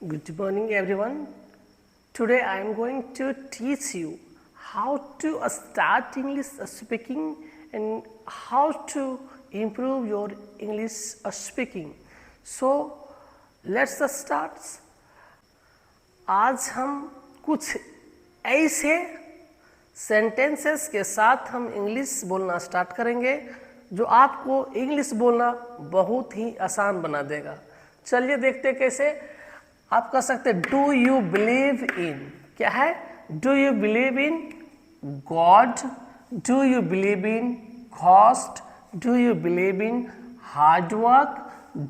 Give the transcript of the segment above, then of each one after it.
Good morning everyone. Today I am going to teach you how to start English speaking and how to improve your English speaking. So let's start. आज हम कुछ ऐसे sentences के साथ हम English बोलना start करेंगे जो आपको इंग्लिश बोलना बहुत ही आसान बना देगा। चलिए देखते कैसे। आप कह सकते हैं डू यू बिलीव इन, क्या है? Do you believe in God, do you believe in ghost, do you believe in hard work,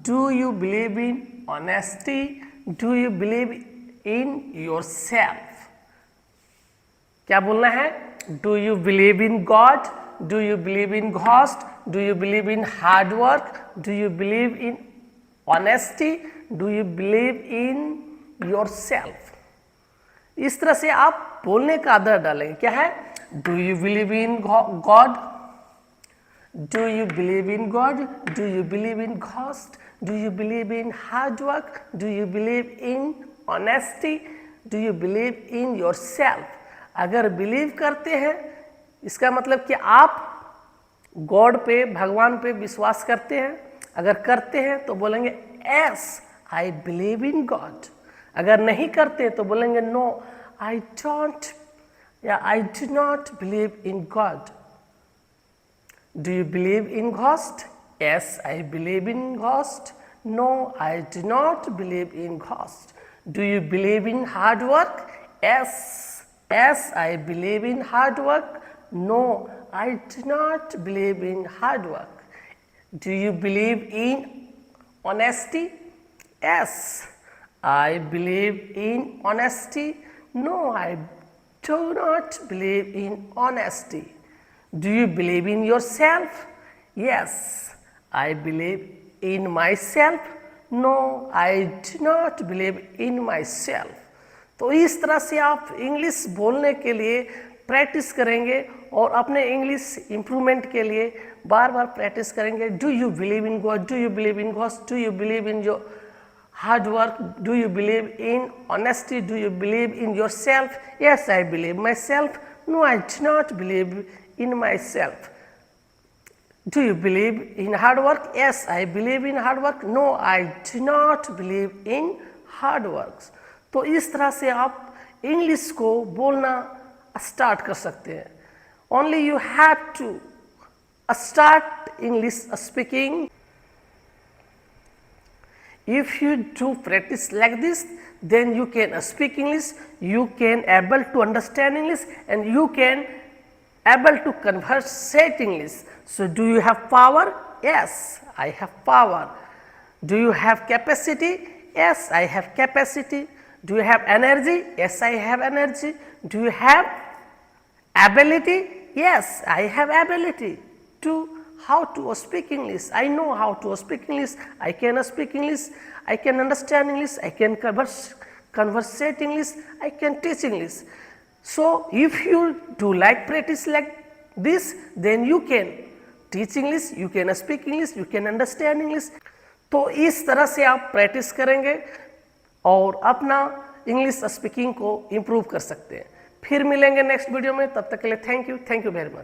do you believe in honesty, do you believe in yourself. क्या बोलना है? Do you believe in God, do you believe in ghost, do you believe in hard work, do you believe in honesty, do you believe in yourself. इस तरह से आप बोलने का आदत डालेंगे। क्या है? Do you believe in God, do you believe in God, do you believe in ghost, do you believe in hard work, do you believe in honesty, do you believe in yourself. अगर believe करते हैं इसका मतलब कि आप God पे, भगवान पे विश्वास करते हैं। अगर करते हैं तो बोलेंगे yes I believe in God. अगर नहीं करते तो बोलेंगे नो आई डोंट या I do not believe in God. Do you believe in ghost? Yes I believe in ghost. No I do not believe in ghost. Do you believe in hard work? Yes I believe in hard work. No I do not believe in hard work. Do you believe in honesty? Yes, I believe in honesty. No, I do not believe in honesty. Do you believe in yourself? Yes, I believe in myself. No, I do not believe in myself. तो इस तरह से आप English बोलने के लिए practice करेंगे और अपने इंग्लिश इम्प्रूवमेंट के लिए बार बार प्रैक्टिस करेंगे। Do you believe in God, do you believe in ghost, do you believe in your hard work, do you believe in honesty, do you believe in yourself? Yes I believe myself. No I do not believe in myself. Do you believe in hard work? Yes I believe in hard work. No I do not believe in hard work. तो इस तरह से आप English को बोलना start कर सकते हैं। Only you have to start English speaking. If you do practice like this, then you can speak English, you can able to understand English, and you can able to conversate English. So do you have power? Yes, I have power. Do you have capacity? Yes, I have capacity. Do you have energy? Yes, I have energy. Do you have ability? Yes, I have ability. To how to speak English. I know how to speak English. I can speak English. I can understand English. I can conversate English. I can teach English. So if you do like practice like this, then you can teach English. You can speak English. You can understand English. तो इस तरह से आप practice करेंगे और अपना English speaking को improve कर सकते हैं। फिर मिलेंगे नेक्स्ट वीडियो में। तब तक के लिए थैंक यू वेरी मच।